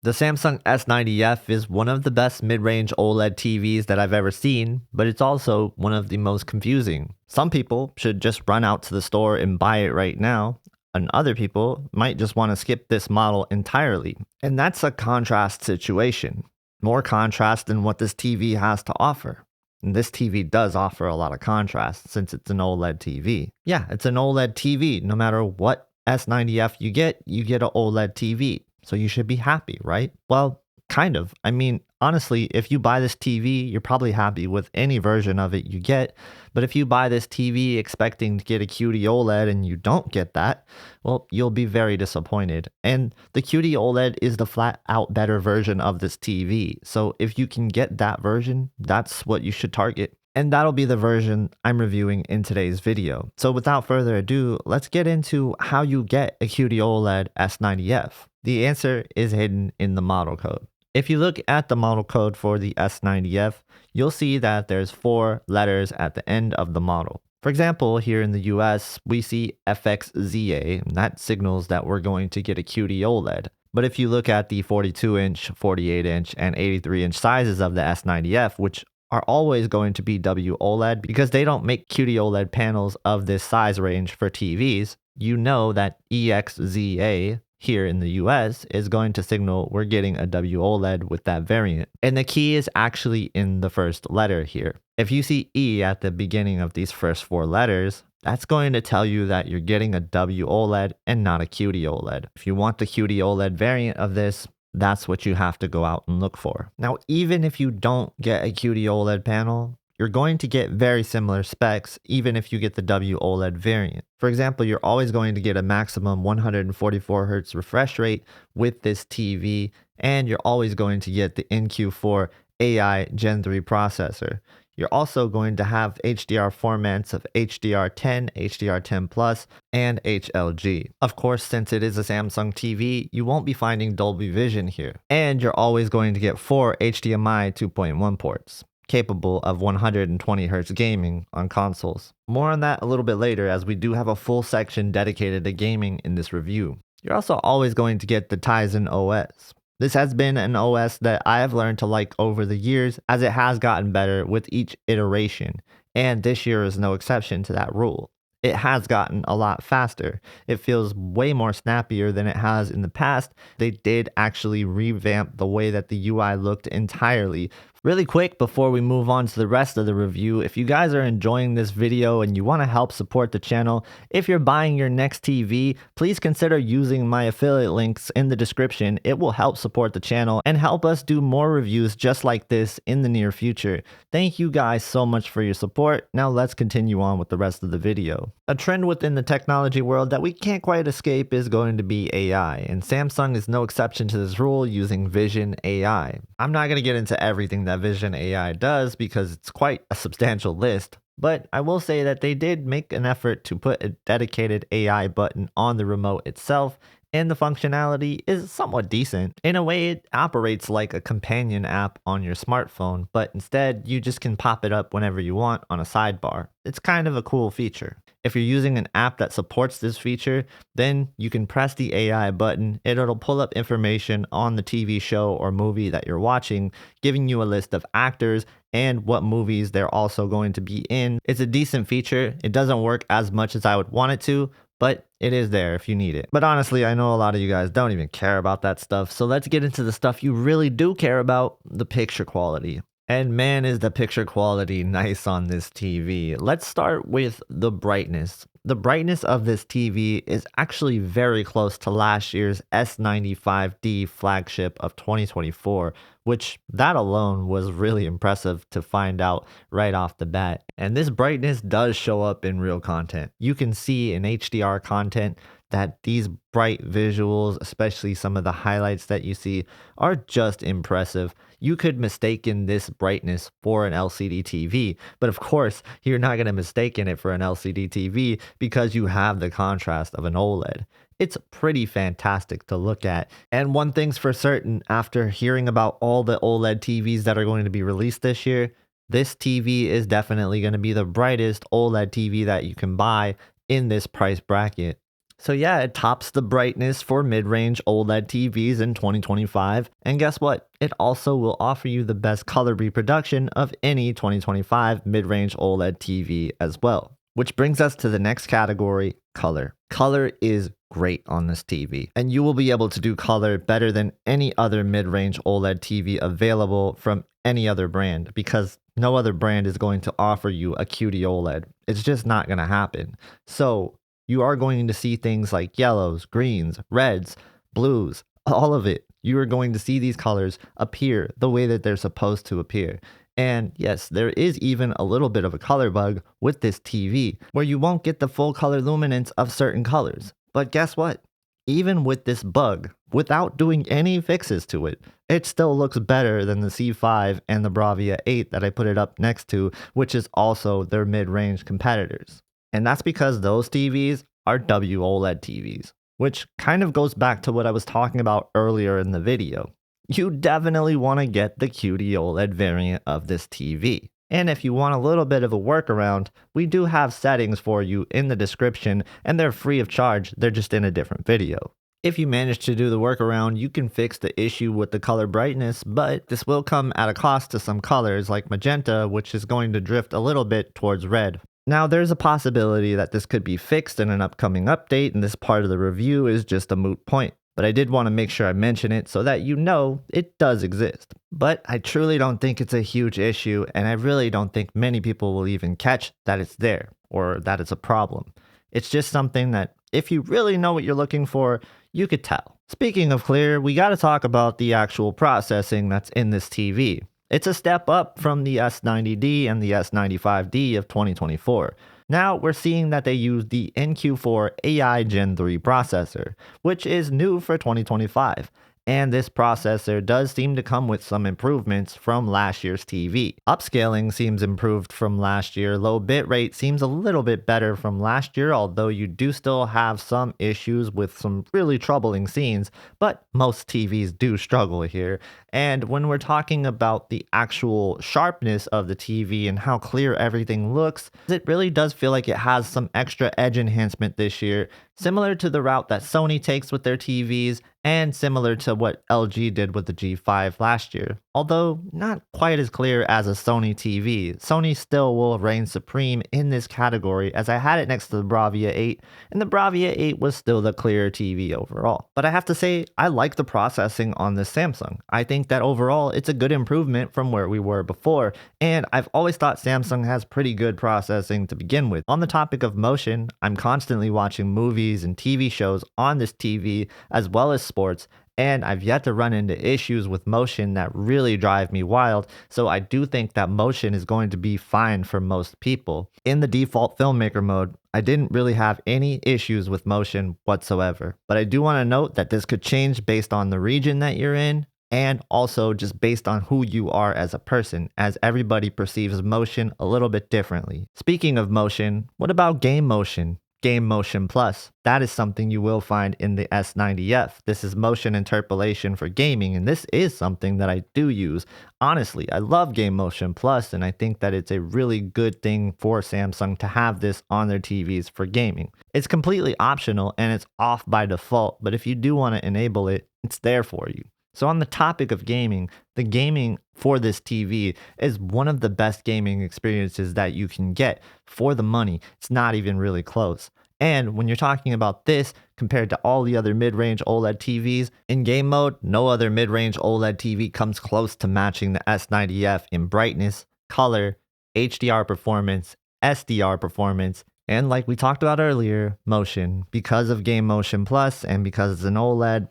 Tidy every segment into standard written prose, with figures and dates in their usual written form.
The Samsung S90F is one of the best mid-range OLED TVs that I've ever seen, but it's also one of the most confusing. Some people should just run out to the store and buy it right now, and other people might just want to skip this model entirely. And that's a contrast situation. More contrast than what this TV has to offer. And this TV does offer a lot of contrast since it's an OLED TV. Yeah, it's an OLED TV. No matter what S90F you get an OLED TV. So you should be happy, right? Well, kind of. I mean, honestly, if you buy this TV, you're probably happy with any version of it you get. But if you buy this TV expecting to get a QD-OLED and you don't get that, well, you'll be very disappointed. And the QD-OLED is the flat out better version of this TV. So if you can get that version, that's what you should target. And that'll be the version I'm reviewing in today's video. So without further ado, let's get into how you get a QD-OLED S90F. The answer is hidden in the model code. If you look at the model code for the S90F, you'll see that there's 4 letters at the end of the model. For example, here in the US, we see FXZA, and that signals that we're going to get a QD-OLED. But if you look at the 42-inch, 48-inch, and 83-inch sizes of the S90F, which are always going to be WOLED because they don't make QD-OLED panels of this size range for TVs, you know that EXZA here in the US is going to signal we're getting a WOLED with that variant. And the key is actually in the first letter here. If you see E at the beginning of these first 4 letters, that's going to tell you that you're getting a WOLED and not a QD-OLED. If you want the QD-OLED variant of this, that's what you have to go out and look for. Now, even if you don't get a QD-OLED panel, you're going to get very similar specs even if you get the WOLED variant. For example, you're always going to get a maximum 144 Hz refresh rate with this TV, and you're always going to get the NQ4 AI Gen 3 processor. You're also going to have HDR formats of HDR10, HDR10 Plus, and HLG. Of course, since it is a Samsung TV, you won't be finding Dolby Vision here. And you're always going to get 4 HDMI 2.1 ports, capable of 120 Hz gaming on consoles. More on that a little bit later, as we do have a full section dedicated to gaming in this review. You're also always going to get the Tizen OS. This has been an OS that I have learned to like over the years, as it has gotten better with each iteration, and this year is no exception to that rule. It has gotten a lot faster. It feels way more snappier than it has in the past. They did actually revamp the way that the UI looked entirely. Really quick, before we move on to the rest of the review, if you guys are enjoying this video and you want to help support the channel, if you're buying your next TV, please consider using my affiliate links in the description. It will help support the channel and help us do more reviews just like this in the near future. Thank you guys so much for your support. Now let's continue on with the rest of the video. A trend within the technology world that we can't quite escape is going to be AI, and Samsung is no exception to this rule using Vision AI. I'm not going to get into everything that Vision AI does because it's quite a substantial list, but I will say that they did make an effort to put a dedicated AI button on the remote itself, and the functionality is somewhat decent. In a way, it operates like a companion app on your smartphone, but instead you just can pop it up whenever you want on a sidebar. It's kind of a cool feature. If you're using an app that supports this feature, then you can press the AI button. It'll pull up information on the TV show or movie that you're watching, giving you a list of actors and what movies they're also going to be in. It's a decent feature. It doesn't work as much as I would want it to, but it is there if you need it. But honestly, I know a lot of you guys don't even care about that stuff. So let's get into the stuff you really do care about, the picture quality. And man, is the picture quality nice on this TV. Let's start with the brightness. The brightness of this TV is actually very close to last year's S95D Flagship of 2024, which that alone was really impressive to find out right off the bat. And this brightness does show up in real content. You can see in HDR content that these bright visuals, especially some of the highlights that you see, are just impressive. You could mistaken this brightness for an LCD TV, but of course, you're not going to mistaken it for an LCD TV because you have the contrast of an OLED. It's pretty fantastic to look at. And one thing's for certain, after hearing about all the OLED TVs that are going to be released this year, this TV is definitely going to be the brightest OLED TV that you can buy in this price bracket. So yeah, it tops the brightness for mid-range OLED TVs in 2025. And guess what? It also will offer you the best color reproduction of any 2025 mid-range OLED TV as well. Which brings us to the next category, color. Color is great on this TV, and you will be able to do color better than any other mid-range OLED TV available from any other brand, because no other brand is going to offer you a QD-OLED. It's just not going to happen. So you are going to see things like yellows, greens, reds, blues, all of it. You are going to see these colors appear the way that they're supposed to appear. And yes, there is even a little bit of a color bug with this TV, where you won't get the full color luminance of certain colors. But guess what? Even with this bug, without doing any fixes to it, it still looks better than the C5 and the Bravia 8 that I put it up next to, which is also their mid-range competitors. And that's because those TVs are WOLED TVs, which kind of goes back to what I was talking about earlier in the video. You definitely want to get the QD-OLED variant of this TV. And if you want a little bit of a workaround, we do have settings for you in the description, and they're free of charge, they're just in a different video. If you manage to do the workaround, you can fix the issue with the color brightness, but this will come at a cost to some colors like magenta, which is going to drift a little bit towards red. Now, there's a possibility that this could be fixed in an upcoming update, and this part of the review is just a moot point. But I did want to make sure I mention it so that you know it does exist. But I truly don't think it's a huge issue, and I really don't think many people will even catch that it's there or that it's a problem. It's just something that if you really know what you're looking for, you could tell. Speaking of clear, we got to talk about the actual processing that's in this TV. It's a step up from the S90D and the S95D of 2024. Now we're seeing that they use the NQ4 AI Gen 3 processor, which is new for 2025. And this processor does seem to come with some improvements from last year's TV. Upscaling seems improved from last year. Low bitrate seems a little bit better from last year, although you do still have some issues with some really troubling scenes, but most TVs do struggle here. And when we're talking about the actual sharpness of the TV and how clear everything looks, it really does feel like it has some extra edge enhancement this year, similar to the route that Sony takes with their TVs and similar to what LG did with the G5 last year. Although not quite as clear as a Sony TV, Sony still will reign supreme in this category, as I had it next to the Bravia 8, and the Bravia 8 was still the clearer TV overall. But I have to say, I like the processing on this Samsung. I think that overall it's a good improvement from where we were before, and I've always thought Samsung has pretty good processing to begin with. On the topic of motion, I'm constantly watching movies and TV shows on this TV as well as sports, and I've yet to run into issues with motion that really drive me wild, so I do think that motion is going to be fine for most people. In the default filmmaker mode, I didn't really have any issues with motion whatsoever, but I do want to note that this could change based on the region that you're in, and also just based on who you are as a person, as everybody perceives motion a little bit differently. Speaking of motion, what about game motion? Game Motion Plus. That is something you will find in the S90F. This is motion interpolation for gaming, and this is something that I do use. Honestly, I love Game Motion Plus, and I think that it's a really good thing for Samsung to have this on their TVs for gaming. It's completely optional, and it's off by default, but if you do want to enable it, it's there for you. So on the topic of gaming, the gaming for this TV is one of the best gaming experiences that you can get for the money. It's not even really close. And when you're talking about this compared to all the other mid-range OLED TVs, in game mode, no other mid-range OLED TV comes close to matching the S90F in brightness, color, HDR performance, SDR performance, and like we talked about earlier, motion. Because of Game Motion Plus and because it's an OLED,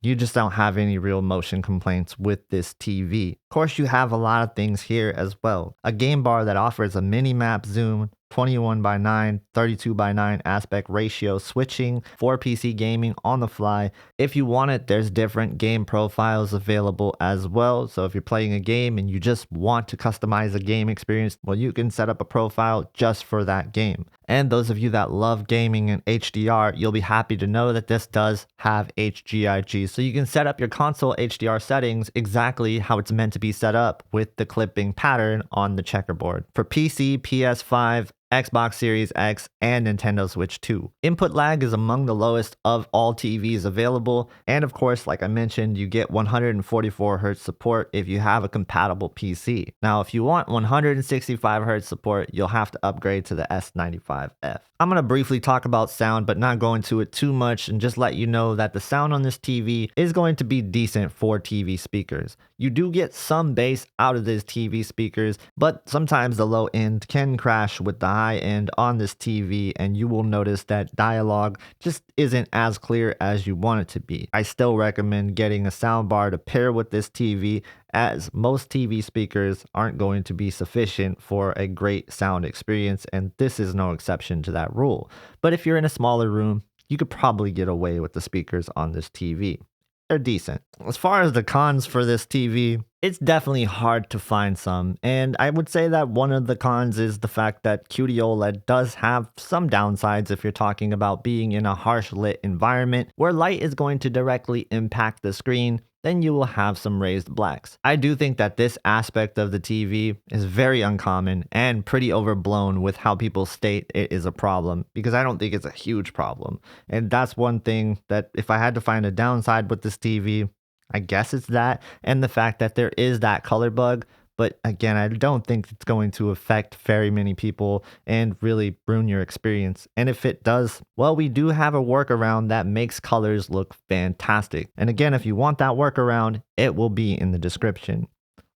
you just don't have any real motion complaints with this TV. Of course, you have a lot of things here as well. A game bar that offers a mini map zoom, 21:9, 32:9 aspect ratio switching for PC gaming on the fly. If you want it, there's different game profiles available as well. So if you're playing a game and you just want to customize a game experience, well, you can set up a profile just for that game. And those of you that love gaming in HDR, you'll be happy to know that this does have HGIG. So you can set up your console HDR settings exactly how it's meant to be set up with the clipping pattern on the checkerboard. For PC, PS5, Xbox Series X, and Nintendo Switch 2. Input lag is among the lowest of all TVs available, and of course, like I mentioned, you get 144Hz support if you have a compatible PC. Now, if you want 165Hz support, you'll have to upgrade to the S95F. I'm going to briefly talk about sound, but not go into it too much, and just let you know that the sound on this TV is going to be decent for TV speakers. You do get some bass out of these TV speakers, but sometimes the low end can crash with the high end on this TV, and you will notice that dialogue just isn't as clear as you want it to be. I still recommend getting a soundbar to pair with this TV, as most TV speakers aren't going to be sufficient for a great sound experience, and this is no exception to that rule. But if you're in a smaller room, you could probably get away with the speakers on this TV. They're decent. As far as the cons for this TV, it's definitely hard to find some, and I would say that one of the cons is the fact that QD-OLED does have some downsides if you're talking about being in a harsh lit environment where light is going to directly impact the screen. Then you will have some raised blacks. I do think that this aspect of the TV is very uncommon and pretty overblown with how people state it is a problem, because I don't think it's a huge problem. And that's one thing that if I had to find a downside with this TV, I guess it's that, and the fact that there is that color bug. But again, I don't think it's going to affect very many people and really ruin your experience. And if it does, well, we do have a workaround that makes colors look fantastic. And again, if you want that workaround, it will be in the description.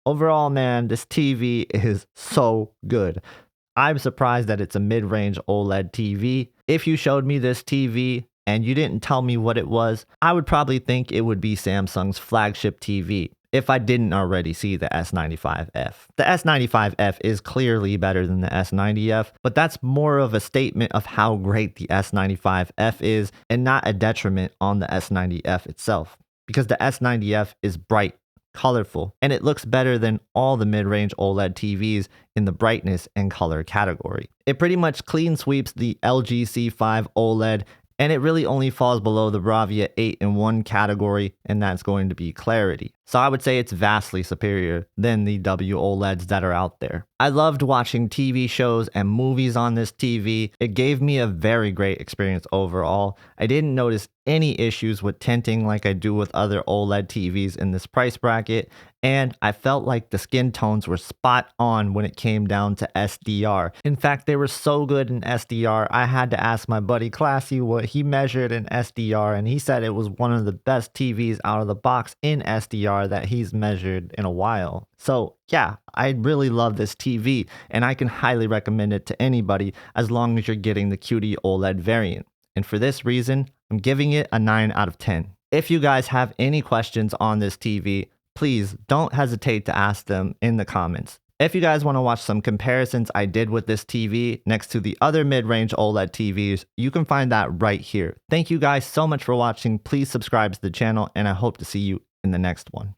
Overall, man, this TV is so good. I'm surprised that it's a mid-range OLED TV. If you showed me this TV and you didn't tell me what it was, I would probably think it would be Samsung's flagship TV, if I didn't already see the S95F. The S95F is clearly better than the S90F, but that's more of a statement of how great the S95F is and not a detriment on the S90F itself, because the S90F is bright, colorful, and it looks better than all the mid-range OLED TVs in the brightness and color category. It pretty much clean sweeps the LG C5 OLED, and it really only falls below the Bravia 8 in one category, and that's going to be clarity. So I would say it's vastly superior than the WOLEDs that are out there. I loved watching TV shows and movies on this TV. It gave me a very great experience overall. I didn't notice any issues with tinting like I do with other OLED TVs in this price bracket, and I felt like the skin tones were spot on when it came down to SDR. In fact, they were so good in SDR, I had to ask my buddy Classy what he measured in SDR, and he said it was one of the best TVs out of the box in SDR that he's measured in a while. So yeah, I really love this TV, and I can highly recommend it to anybody as long as you're getting the QD-OLED variant. And for this reason, I'm giving it a 9 out of 10. If you guys have any questions on this TV, please don't hesitate to ask them in the comments. If you guys want to watch some comparisons I did with this TV next to the other mid-range OLED TVs, you can find that right here. Thank you guys so much for watching. Please subscribe to the channel, and I hope to see you in the next one.